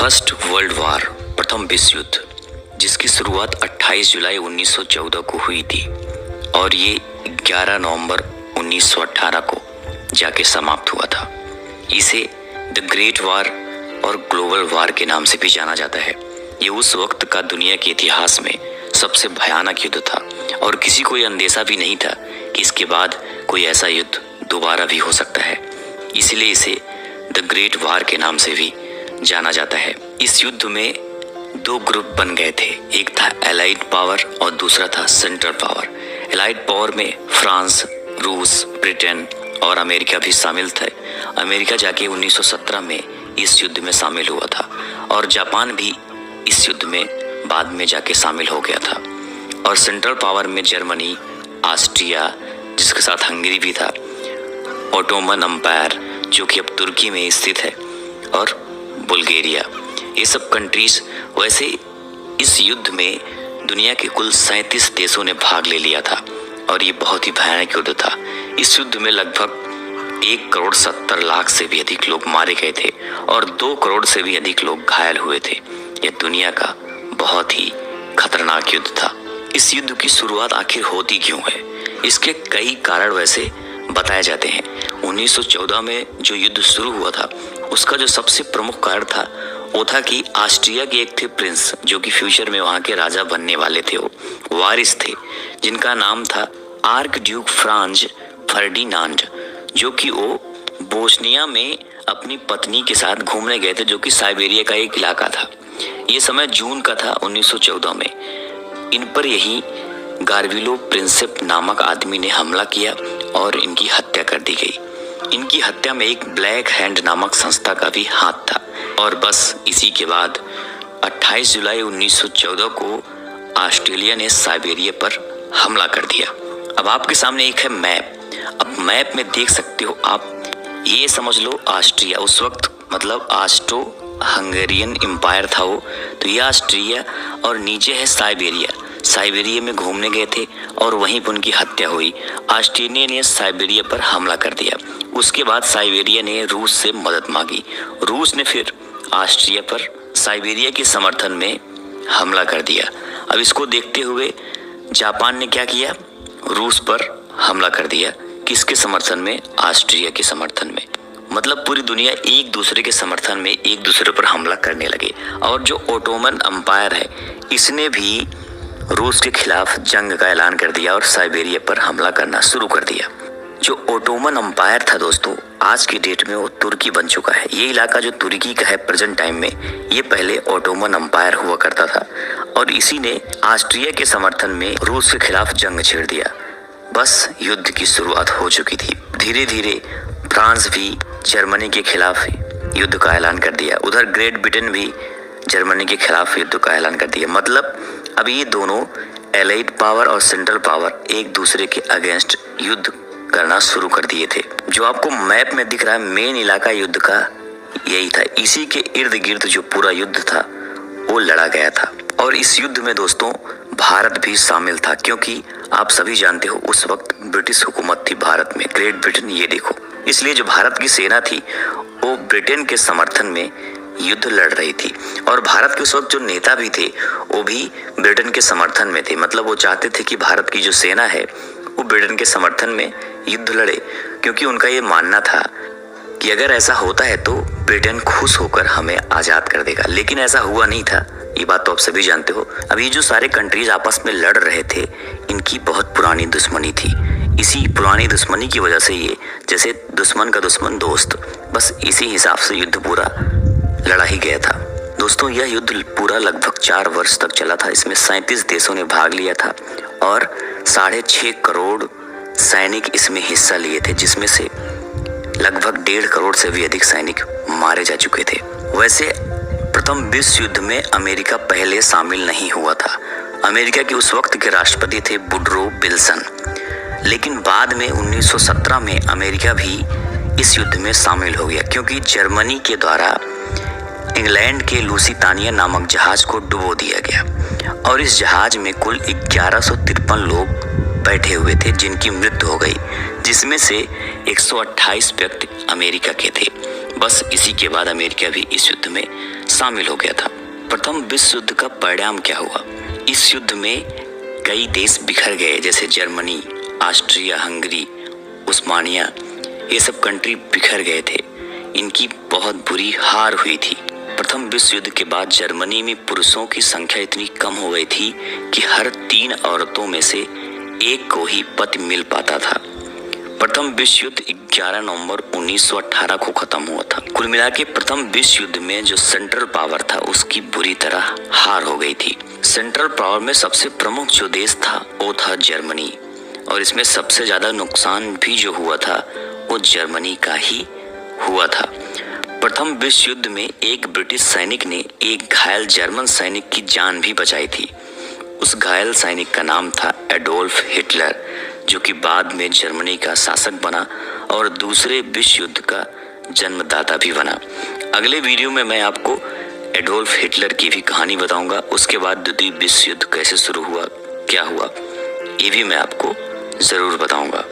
First world war, प्रथम विश्व युद्ध, जिसकी शुरुआत 28 जुलाई 1914 को हुई थी और ये 11 नवंबर 1918 को जाके समाप्त हुआ था। इसे द ग्रेट वॉर और ग्लोबल वॉर के नाम से भी जाना जाता है। ये उस वक्त का दुनिया के इतिहास में सबसे भयानक युद्ध था और किसी को यह अंदेशा भी नहीं था कि इसके बाद कोई ऐसा युद्ध दोबारा भी हो सकता है। इसलिए इसे द ग्रेट वॉर के नाम से भी जाना जाता है। इस युद्ध में दो ग्रुप बन गए थे, एक था एलाइड पावर और दूसरा था सेंट्रल पावर। एलाइड पावर में फ्रांस, रूस, ब्रिटेन और अमेरिका भी शामिल थे। अमेरिका जाके 1917 में इस युद्ध में शामिल हुआ था और जापान भी इस युद्ध में बाद में जाके शामिल हो गया था। और सेंट्रल पावर में जर्मनी, ऑस्ट्रिया, जिसके साथ हंगरी भी था, ओटोमन एम्पायर जो कि अब तुर्की में स्थित है, और बुल्गारिया, ये सब कंट्रीज। वैसे इस युद्ध में दुनिया के कुल 37 देशों ने भाग ले लिया था और ये बहुत ही भयानक युद्ध था। इस युद्ध में लगभग 1,70,00,000 से भी अधिक लोग मारे गए थे और 2 करोड़ से भी अधिक लोग घायल हुए थे। यह दुनिया का बहुत ही खतरनाक युद्ध था। इस युद्ध की शुरुआत आखिर होती क्यों है? इसके कई कारण वैसे बताए जाते हैं। 1914 में जो युद्ध शुरू हुआ था उसका जो सबसे प्रमुख कारण था वो था कि ऑस्ट्रिया के एक थे प्रिंस, जो कि फ्यूचर में वहाँ के राजा बनने वाले थे, वो वारिस थे, जिनका नाम था आर्क ड्यूक फ्रांज फर्डिनांड, जो कि वो बोस्निया में अपनी पत्नी के साथ घूमने गए थे, जो कि साइबेरिया का एक इलाका था। ये समय जून का था 1914 में। इन पर यही गार्विलो प्रिंसेप नामक आदमी ने हमला किया और इनकी हत्या कर दी गई। इनकी हत्या में एक ब्लैक हैंड नामक संस्था का भी हाथ था। और बस इसी के बाद 28 जुलाई 1914 को ऑस्ट्रेलिया ने साइबेरिया पर हमला कर दिया। अब आपके सामने एक है मैप। अब मैप में देख सकते हो आप, ये समझ लो ऑस्ट्रिया उस वक्त मतलब ऑस्ट्रो हंगेरियन एम्पायर था वो, तो ये ऑस्ट्रिया और नीचे है साइबेरिया। साइबेरिया में घूमने गए थे और वहीं पर उनकी हत्या हुई। ऑस्ट्रेलिया ने साइबेरिया पर हमला कर दिया। उसके बाद साइबेरिया ने रूस से मदद मांगी। रूस ने फिर ऑस्ट्रिया पर साइबेरिया के समर्थन में हमला कर दिया। अब इसको देखते हुए जापान ने क्या किया? रूस पर हमला कर दिया। किसके समर्थन में? ऑस्ट्रिया के समर्थन में। मतलब पूरी दुनिया एक दूसरे के समर्थन में एक दूसरे पर हमला करने लगे। और जो ओटोमन एम्पायर है इसने भी रूस के खिलाफ जंग का ऐलान कर दिया और साइबेरिया पर हमला करना शुरू कर दिया। जो ओटोमन एम्पायर था दोस्तों, आज की डेट में वो तुर्की बन चुका है। ये इलाका जो तुर्की का है प्रेजेंट टाइम में, ये पहले ओटोमन एम्पायर हुआ करता था और इसी ने ऑस्ट्रिया के समर्थन में रूस के खिलाफ जंग छेड़ दिया। बस युद्ध की शुरुआत हो चुकी थी। धीरे धीरे फ्रांस भी जर्मनी के खिलाफ युद्ध का ऐलान कर दिया। उधर ग्रेट ब्रिटेन भी जर्मनी के खिलाफ युद्ध का ऐलान कर दिया। मतलब अब ये दोनों एलाइड पावर और सेंट्रल पावर एक दूसरे के अगेंस्ट युद्ध करना शुरू कर दिए थे। जो आपको मैप में दिख रहा है मेन इलाका युद्ध का यही था। इसी के इर्द गिर्द जो पूरा युद्ध था वो लड़ा गया था। और इस युद्ध में दोस्तों भारत भी शामिल था, क्योंकि आप सभी जानते हो उस वक्त ब्रिटिश हुकूमत थी भारत में, ग्रेट ब्रिटेन, ये देखो। इसलिए जो भारत की सेना थी वो ब्रिटेन के समर्थन में युद्ध लड़ रही थी और भारत के उस वक्त जो नेता भी थे वो भी ब्रिटेन के समर्थन में थे। मतलब वो चाहते थे कि भारत की जो सेना है वो ब्रिटेन के समर्थन में युद्ध लड़े, क्योंकि उनका ये मानना था कि अगर ऐसा होता है तो ब्रिटेन खुश होकर हमें आज़ाद कर देगा। लेकिन ऐसा हुआ नहीं था, ये बात तो आप सभी जानते हो। अब ये जो सारे कंट्रीज आपस में लड़ रहे थे इनकी बहुत पुरानी दुश्मनी थी। इसी पुरानी दुश्मनी की वजह से ये जैसे दुश्मन का दुश्मन दोस्त, बस इसी हिसाब से युद्ध पूरा लड़ा ही गया था। दोस्तों यह युद्ध पूरा लगभग 4 वर्ष तक चला था। इसमें 37 देशों ने भाग लिया था और 6.5 करोड़ सैनिक इसमें हिस्सा लिए थे, जिसमें से लगभग 1.5 करोड़ से भी अधिक सैनिक मारे जा चुके थे। वैसे प्रथम विश्व युद्ध में अमेरिका पहले शामिल नहीं हुआ था। अमेरिका के उस वक्त के राष्ट्रपति थे वुडरो विल्सन, लेकिन बाद में 1917 में अमेरिका भी इस युद्ध में शामिल हो गया, क्योंकि जर्मनी के द्वारा इंग्लैंड के लुसितानिया नामक जहाज को डुबो दिया गया और इस जहाज में कुल 1153 लोग बैठे हुए थे जिनकी मृत्यु हो गई, जिसमें से 128 व्यक्ति अमेरिका के थे। बस इसी के बाद अमेरिका भी इस युद्ध में शामिल हो गया था। प्रथम विश्व युद्ध का परिणाम क्या हुआ? इस युद्ध में कई देश बिखर गए, जैसे जर्मनी, ऑस्ट्रिया, हंगरी, उस्मानिया, ये सब कंट्री बिखर गए थे। इनकी बहुत बुरी हार हुई थी। प्रथम विश्व युद्ध के बाद जर्मनी में पुरुषों की संख्या इतनी कम हो गई थी कि हर 3 औरतों में से एक को ही पति मिल पाता था। प्रथम विश्व युद्ध 11 नवंबर 1918 को खत्म हुआ था। कुल मिला के प्रथम विश्व युद्ध में जो सेंट्रल पावर था उसकी बुरी तरह हार हो गई थी। सेंट्रल पावर में सबसे प्रमुख जो देश था वो था जर्मनी, और इसमें सबसे ज्यादा नुकसान भी जो हुआ था वो जर्मनी का ही हुआ था। प्रथम विश्व युद्ध में एक ब्रिटिश सैनिक ने एक घायल जर्मन सैनिक की जान भी बचाई थी। उस घायल सैनिक का नाम था एडोल्फ हिटलर, जो कि बाद में जर्मनी का शासक बना और दूसरे विश्व युद्ध का जन्मदाता भी बना। अगले वीडियो में मैं आपको एडोल्फ हिटलर की भी कहानी बताऊंगा। उसके बाद द्वितीय विश्व युद्ध कैसे शुरू हुआ, क्या हुआ, ये भी मैं आपको जरूर बताऊंगा।